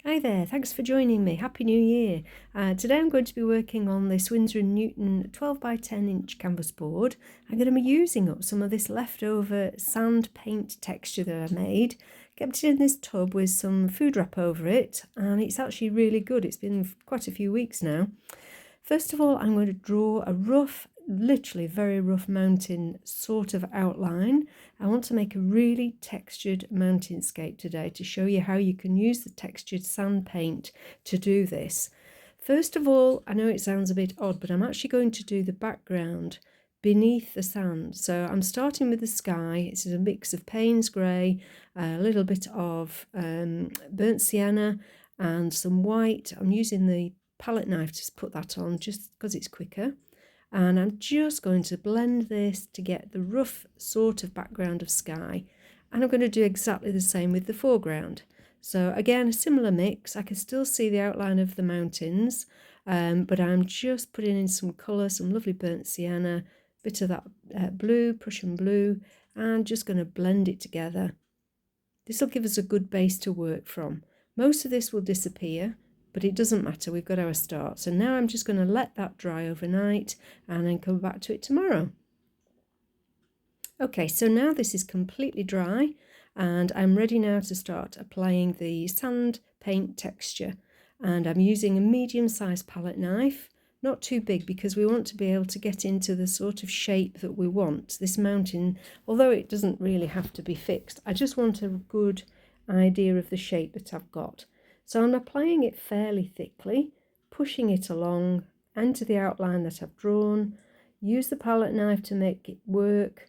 Hi there, thanks for joining me. Happy New Year. Today I'm going to be working on this Winsor & Newton 12 by 10 inch canvas board. I'm going to be using up some of this leftover sand paint texture that I made. Kept it in this tub with some food wrap over it, and it's actually really good. It's been quite a few weeks now. First of all, I'm going to draw a rough, literally very rough mountain sort of outline. I want to make a really textured mountainscape today to show you how you can use the textured sand paint to do this. First of all, I know it sounds a bit odd, but I'm actually going to do the background beneath the sand. So I'm starting with the sky. It's a mix of Payne's grey, a little bit of burnt sienna and some white. I'm using the palette knife to put that on just because it's quicker, and I'm just going to blend this to get the rough sort of background of sky, and I'm going to do exactly the same with the foreground. So again, a similar mix. I can still see the outline of the mountains, but I'm just putting in some colour, some lovely burnt sienna, bit of that blue, Prussian blue, and just going to blend it together. This will give us a good base to work from. Most of this will disappear, but it doesn't matter, we've got our start. So now I'm just going to let that dry overnight and then come back to it tomorrow. Okay, so now this is completely dry and I'm ready now to start applying the sand paint texture. And I'm using a medium-sized palette knife, not too big, because we want to be able to get into the sort of shape that we want. This mountain, although it doesn't really have to be fixed, I just want a good idea of the shape that I've got. So I'm applying it fairly thickly, pushing it along into the outline that I've drawn. Use the palette knife to make it work.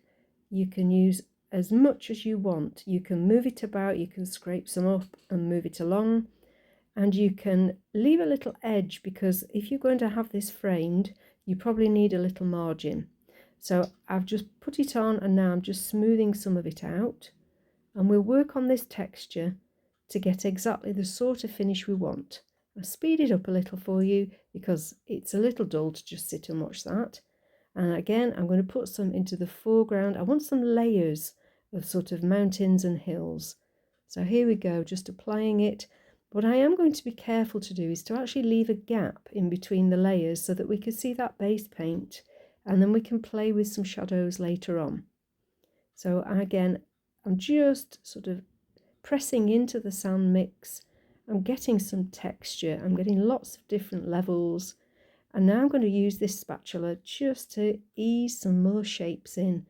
You can use as much as you want. You can move it about, you can scrape some up and move it along. And you can leave a little edge, because if you're going to have this framed, you probably need a little margin. So I've just put it on and now I'm just smoothing some of it out. And we'll work on this texture to get exactly the sort of finish we want. I'll speed it up a little for you because it's a little dull to just sit and watch that. And again, I'm going to put some into the foreground. I want some layers of sort of mountains and hills. So here we go, just applying it. What I am going to be careful to do is to actually leave a gap in between the layers so that we can see that base paint, and then we can play with some shadows later on. So again, I'm just sort of pressing into the sand mix. I'm getting some texture, I'm getting lots of different levels, and now I'm going to use this spatula just to ease some more shapes in.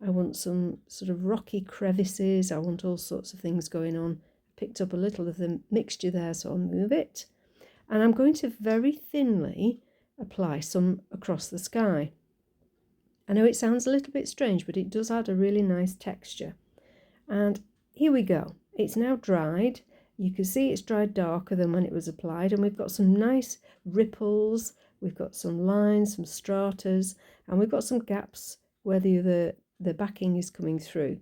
I want some sort of rocky crevices, I want all sorts of things going on. I picked up a little of the mixture there, so I'll move it, and I'm going to very thinly apply some across the sky. I know it sounds a little bit strange, but it does add a really nice texture. And here we go. It's now dried. You can see it's dried darker than when it was applied, and we've got some nice ripples, we've got some lines, some stratas, and we've got some gaps where the backing is coming through.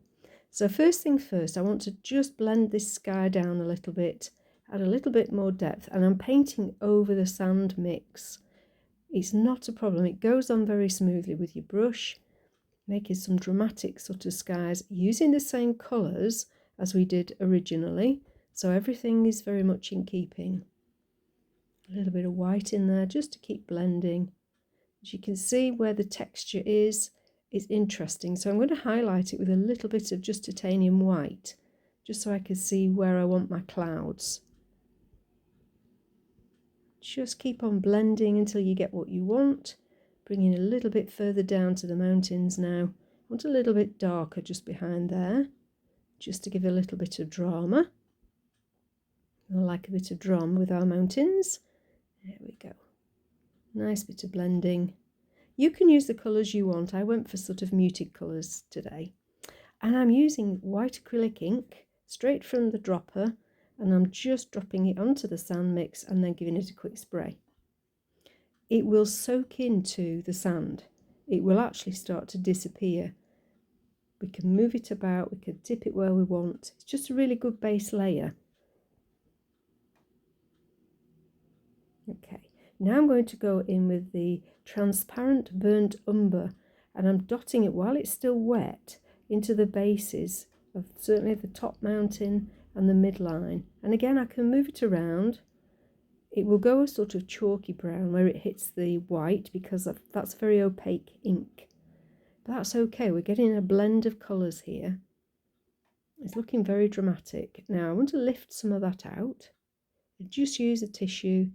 So first thing first, I want to just blend this sky down a little bit, add a little bit more depth, and I'm painting over the sand mix. It's not a problem, it goes on very smoothly with your brush, making some dramatic sort of skies using the same colours as we did originally, so everything is very much in keeping. A little bit of white in there just to keep blending. As you can see where the texture is, it's interesting, so I'm going to highlight it with a little bit of just titanium white, just so I can see where I want my clouds. Just keep on blending until you get what you want. Bringing a little bit further down to the mountains now. I want a little bit darker just behind there, just to give a little bit of drama. I like a bit of drama with our mountains. There we go. Nice bit of blending. You can use the colours you want. I went for sort of muted colours today. And I'm using white acrylic ink straight from the dropper, and I'm just dropping it onto the sand mix and then giving it a quick spray. It will soak into the sand. It will actually start to disappear. We can move it about, we can dip it where we want. It's just a really good base layer. Okay, now I'm going to go in with the transparent burnt umber, and I'm dotting it while it's still wet into the bases of certainly the top mountain and the midline. And again, I can move it around. It will go a sort of chalky brown where it hits the white because that's very opaque ink. But that's okay, we're getting a blend of colours here. It's looking very dramatic. Now I want to lift some of that out. Just use a tissue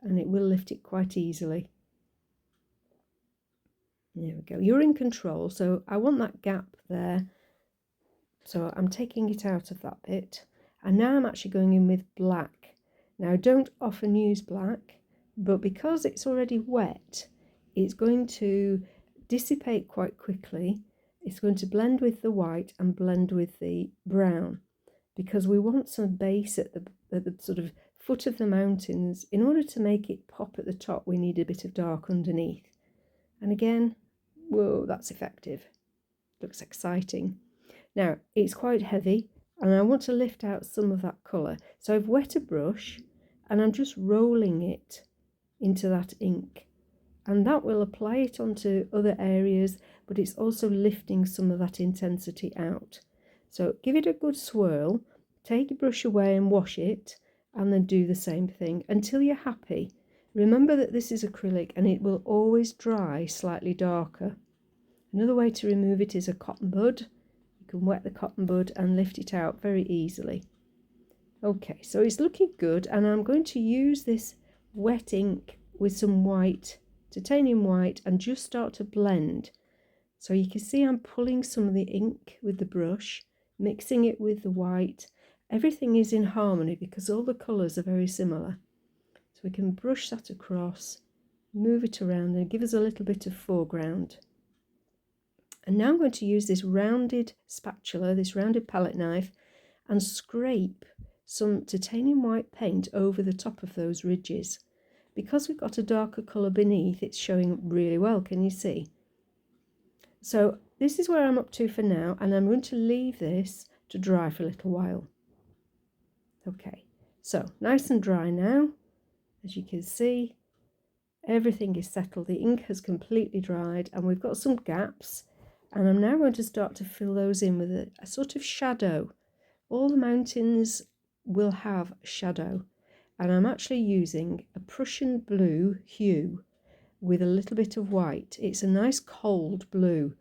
and it will lift it quite easily. There we go. You're in control, so I want that gap there. So I'm taking it out of that bit. And now I'm actually going in with black. Now I don't often use black, but because it's already wet, it's going to dissipate quite quickly. It's going to blend with the white and blend with the brown, because we want some base at the sort of foot of the mountains. In order to make it pop at the top, we need a bit of dark underneath. And again, whoa, that's effective. Looks exciting. Now, it's quite heavy, and I want to lift out some of that colour. So I've wet a brush, and I'm just rolling it into that ink. And that will apply it onto other areas, but it's also lifting some of that intensity out. So give it a good swirl, take your brush away and wash it, and then do the same thing until you're happy. Remember that this is acrylic and it will always dry slightly darker. Another way to remove it is a cotton bud. You can wet the cotton bud and lift it out very easily. Okay, so it's looking good, and I'm going to use this wet ink with some white, titanium white, and just start to blend. So you can see I'm pulling some of the ink with the brush, mixing it with the white. Everything is in harmony because all the colours are very similar. So we can brush that across, move it around and give us a little bit of foreground. And now I'm going to use this rounded spatula, this rounded palette knife, and scrape some titanium white paint over the top of those ridges. Because we've got a darker colour beneath, it's showing really well, can you see? So this is where I'm up to for now, and I'm going to leave this to dry for a little while. Okay, so nice and dry now. As you can see, everything is settled, the ink has completely dried, and we've got some gaps, and I'm now going to start to fill those in with a sort of shadow. All the mountains will have shadow, and I'm actually using a Prussian blue hue with a little bit of white. It's a nice cold blue.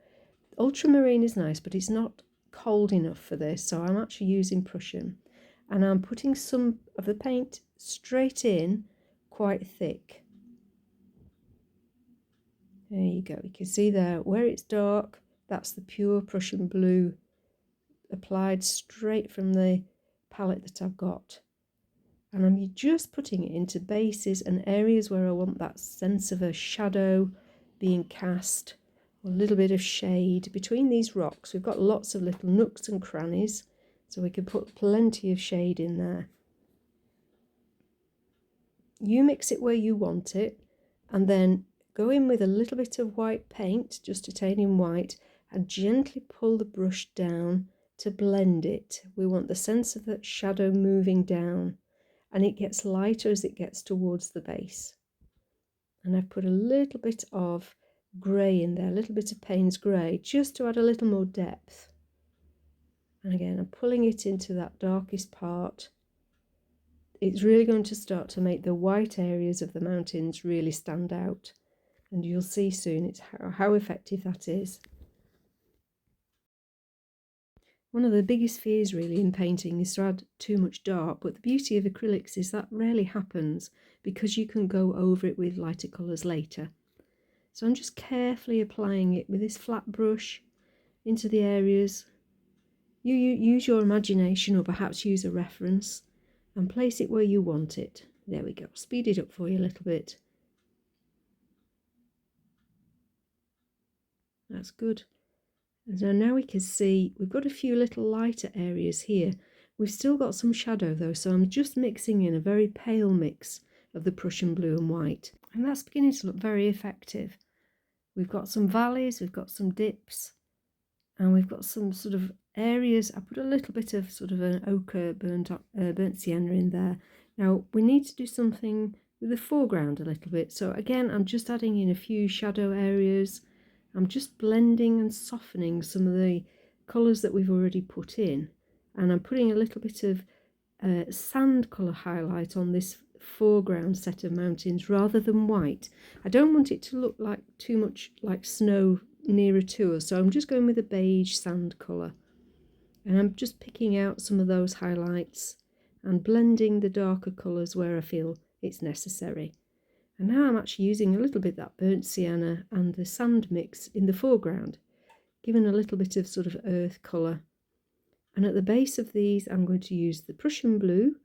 Ultramarine is nice, but it's not cold enough for this, so I'm actually using Prussian, and I'm putting some of the paint straight in, quite thick. There you go, you can see there where it's dark, that's the pure Prussian blue applied straight from the palette that I've got. And I'm just putting it into bases and areas where I want that sense of a shadow being cast, or a little bit of shade between these rocks. We've got lots of little nooks and crannies, so we can put plenty of shade in there. You mix it where you want it, and then go in with a little bit of white paint, just titanium white, and gently pull the brush down to blend it. We want the sense of that shadow moving down, and it gets lighter as it gets towards the base. And I've put a little bit of grey in there, a little bit of Payne's grey, just to add a little more depth. And again, I'm pulling it into that darkest part. It's really going to start to make the white areas of the mountains really stand out, and you'll see soon it's how effective that is. One of the biggest fears really in painting is to add too much dark, but the beauty of acrylics is that rarely happens because you can go over it with lighter colours later. So I'm just carefully applying it with this flat brush into the areas. You use your imagination, or perhaps use a reference, and place it where you want it. There we go, speed it up for you a little bit. That's good. And so now we can see we've got a few little lighter areas here. We've still got some shadow though, so I'm just mixing in a very pale mix of the Prussian blue and white. And that's beginning to look very effective. We've got some valleys, we've got some dips, and we've got some sort of areas. I put a little bit of sort of an ochre burnt sienna in there. Now we need to do something with the foreground a little bit. So again, I'm just adding in a few shadow areas. I'm just blending and softening some of the colours that we've already put in, and I'm putting a little bit of sand colour highlight on this foreground set of mountains rather than white. I don't want it to look like too much like snow nearer to us, so I'm just going with a beige sand colour, and I'm just picking out some of those highlights and blending the darker colours where I feel it's necessary. And now I'm actually using a little bit of that burnt sienna and the sand mix in the foreground, giving a little bit of sort of earth colour. And at the base of these I'm going to use the Prussian blue,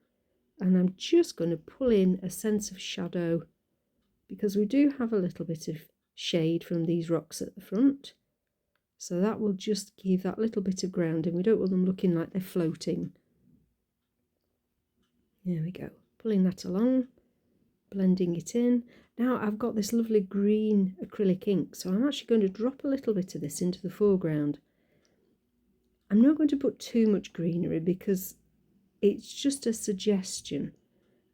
and I'm just going to pull in a sense of shadow because we do have a little bit of shade from these rocks at the front. So that will just give that little bit of grounding. We don't want them looking like they're floating. There we go, pulling that along, blending it in. Now I've got this lovely green acrylic ink, so I'm actually going to drop a little bit of this into the foreground. I'm not going to put too much greenery because it's just a suggestion.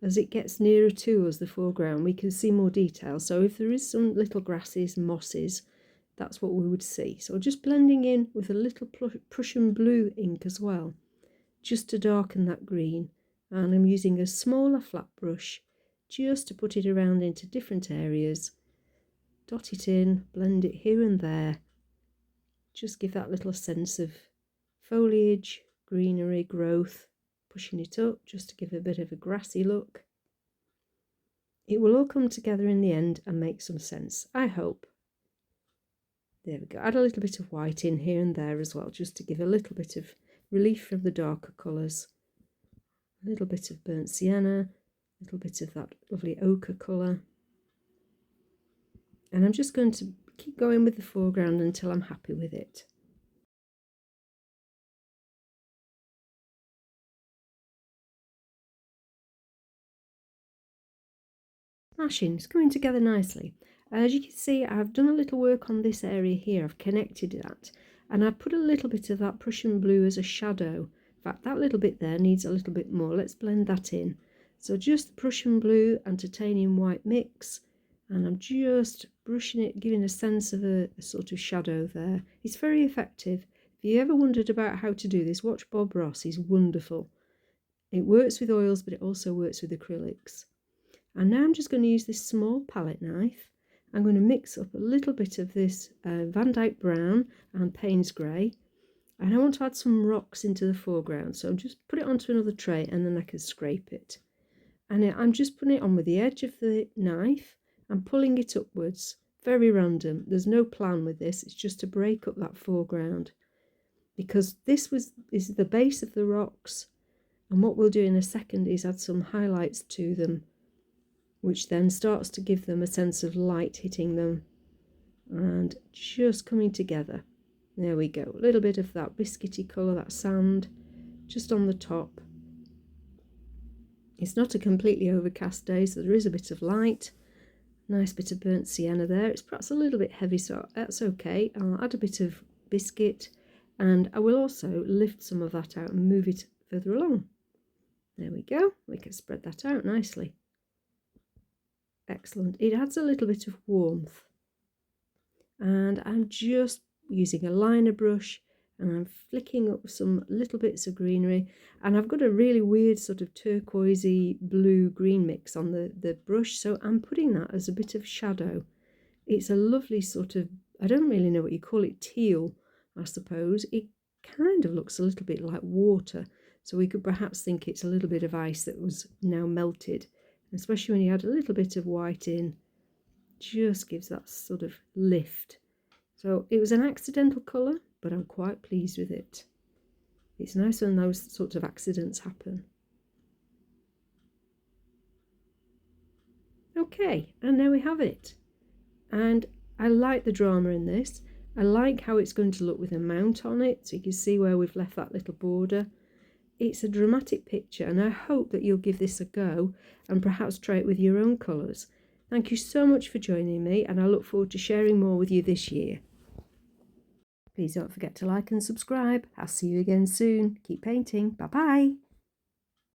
As it gets nearer to us, the foreground, we can see more detail. So if there is some little grasses, mosses, that's what we would see. So just blending in with a little Prussian blue ink as well, just to darken that green. And I'm using a smaller flat brush just to put it around into different areas. Dot it in, blend it here and there. Just give that little sense of foliage, greenery, growth. Pushing it up just to give a bit of a grassy look. It will all come together in the end and make some sense, I hope. There we go. Add a little bit of white in here and there as well, just to give a little bit of relief from the darker colours. A little bit of burnt sienna, a little bit of that lovely ochre colour. And I'm just going to keep going with the foreground until I'm happy with it. Smashing, it's coming together nicely. As you can see, I've done a little work on this area here. I've connected that, and I've put a little bit of that Prussian blue as a shadow. In fact, that little bit there needs a little bit more. Let's blend that in. So just the Prussian blue and titanium white mix, and I'm just brushing it, giving a sense of a sort of shadow there. It's very effective. If you ever wondered about how to do this, watch Bob Ross. He's wonderful. It works with oils, but it also works with acrylics. And now I'm just going to use this small palette knife. I'm going to mix up a little bit of this Van Dyke Brown and Payne's Grey. And I want to add some rocks into the foreground. So I'll just put it onto another tray and then I can scrape it. And I'm just putting it on with the edge of the knife and pulling it upwards. Very random. There's no plan with this. It's just to break up that foreground. Because this is the base of the rocks. And what we'll do in a second is add some highlights to them, which then starts to give them a sense of light hitting them and just coming together. There we go, a little bit of that biscuity colour, that sand, just on the top. It's not a completely overcast day, so there is a bit of light. Nice bit of burnt sienna there. It's perhaps a little bit heavy, so that's okay. I'll add a bit of biscuit, and I will also lift some of that out and move it further along. There we go, we can spread that out nicely. Excellent. It adds a little bit of warmth. And I'm just using a liner brush and I'm flicking up some little bits of greenery. And I've got a really weird sort of turquoisey blue green mix on the brush. So I'm putting that as a bit of shadow. It's a lovely sort of, I don't really know what you call it, teal, I suppose. It kind of looks a little bit like water. So we could perhaps think it's a little bit of ice that was now melted. Especially when you add a little bit of white in, just gives that sort of lift. So it was an accidental colour, but I'm quite pleased with it. It's nice when those sorts of accidents happen. Okay, and there we have it. And I like the drama in this. I like how it's going to look with a mount on it, so you can see where we've left that little border. It's a dramatic picture, and I hope that you'll give this a go and perhaps try it with your own colours. Thank you so much for joining me, and I look forward to sharing more with you this year. Please don't forget to like and subscribe. I'll see you again soon. Keep painting. Bye bye.